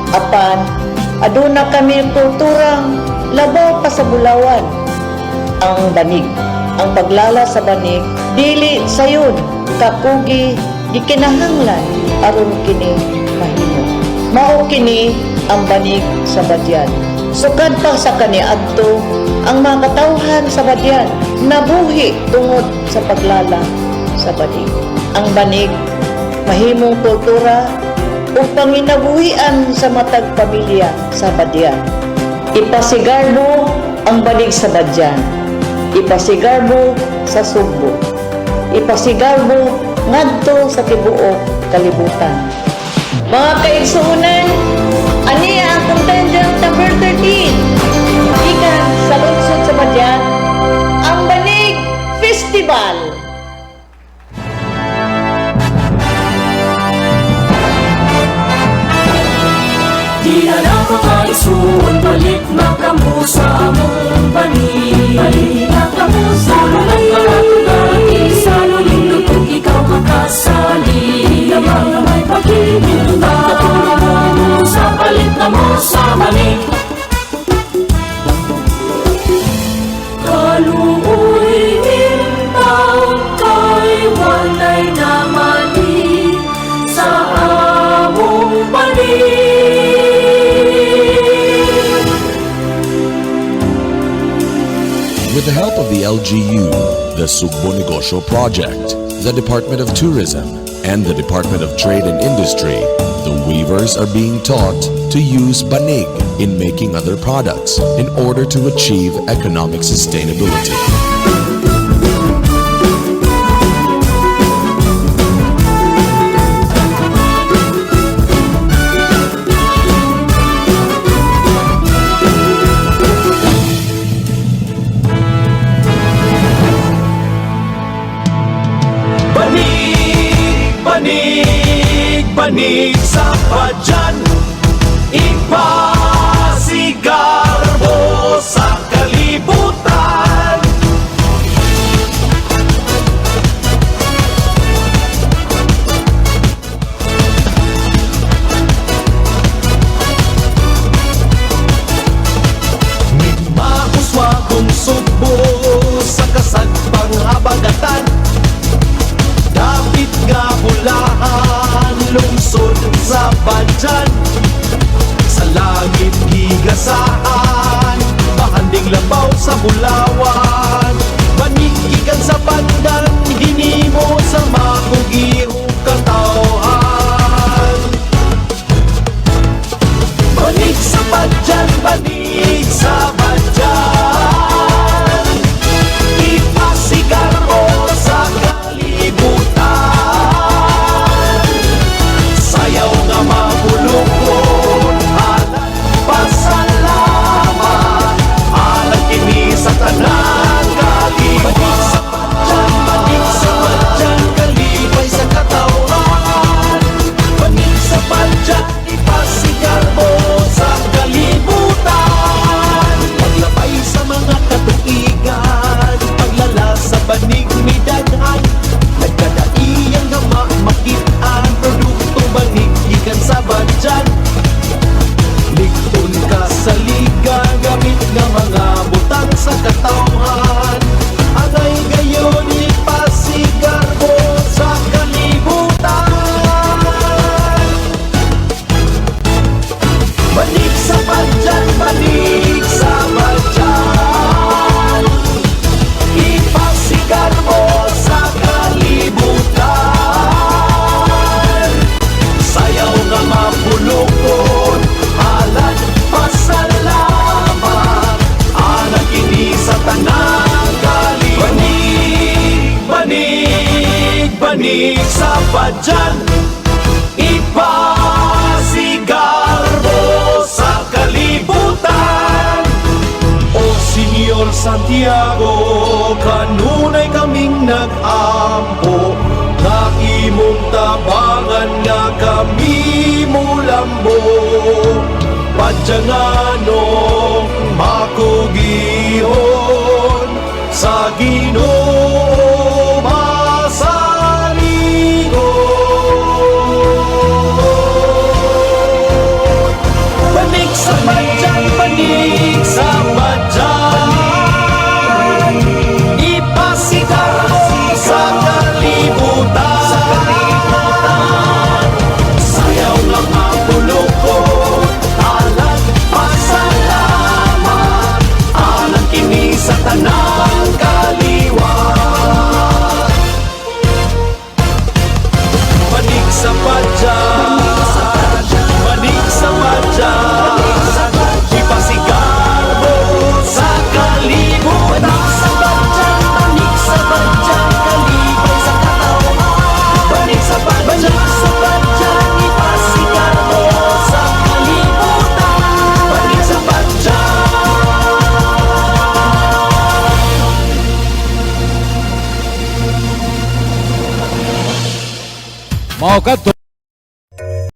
Apan, aduna kami kulturang labaw pa sa bulawan. Ang banig, ang paglala sa banig, dili sayon, kapugi, gikinahanglan, aron kini mahimo. Mao kini ang banig sa badyan. Sukad pa sa kaniadto, ang mga katawhan sa badyan, nabuhi tungod sa paglala sa banig. Ang banig, mahimong kultura, o panginabuhian sa matag pamilya sa badyan. Ipasigarbo ang banig sa badyan. Ipasigarbo sa Sugbo. Ipasigarbo ngadto sa tibuok kalibutan. Mga kaigsuunan, aniya ang contingent number 13. Ikan sa lungsod sa badyan, ang Banig Festival. Di na mga isuon, balik na kamo sa among banig. Balik na kamo sa among banig. Sa lulindot kung ikaw makasali. Di na mga may pagkikintan. Sa balik na mo sa banig. Kaluuyin taon kay walay naman sa among banig. With the help of the LGU, the Sugbo Negosyo Project, the Department of Tourism, and the Department of Trade and Industry, the weavers are being taught to use banig in making other products in order to achieve economic sustainability. Banig sa badyan, ipasigarbo sa kalibutan. Mahuswagong Sugbo sa kasagbang habagatan, dapit nga bulahan lungsod sa badyan. Sa langit higasahan, bahanding labaw sa bulawan. Manigikan sa bandan, hinimo sa makugihong katawhan. Banig sa badyan, banig sa badyan, ipasigarbo sa kalibutan. Sayaw nga mabulukon, alat pasalamat, alat kini sa tanan kalibutan. Banig sa badyan, kalibay sa katawhan. Banig sa badyan, ipasigarbo sa kalibutan. Paglabay sa mga katuigan, paglala sa banig midaghan, nagkadaiyang nga makitaan, produkto banig ikan sa badyan. Ligton ka sa liga, gamit nga mga butang sa katawhan. Agay gayon ipasigarbo sa kalibutan. Banig sa badyan, banig sa badyan, ipasigarbo sa kalibutan. Sayaw nga mapulukon, alat pasalamat, anak kini sa tanang kalibutan. Banig, banig sa badyan, ipasigarbo sa kalibutan. O Senyor Santiago, kanunay kaming nag-ampo, nga imong tabangan nga kami mulambo. Padyanganong makugihon sa Ginoo masaligon. Banig sa badyan, banig sa badyan. Ipasigaw mo sa kalibutan. Sayaw lang ang bulokot, alat pasalamat, alang kini sa tanang kaliwat. Banig sa badyan, banig sa badyan, ipasigaw mo sa kalibutan. Banig sa badyan, kalibay sa katawan. Banig sa badyan, ipasigaw mo sa kalibutan. Banig sa badyan. Mao kadto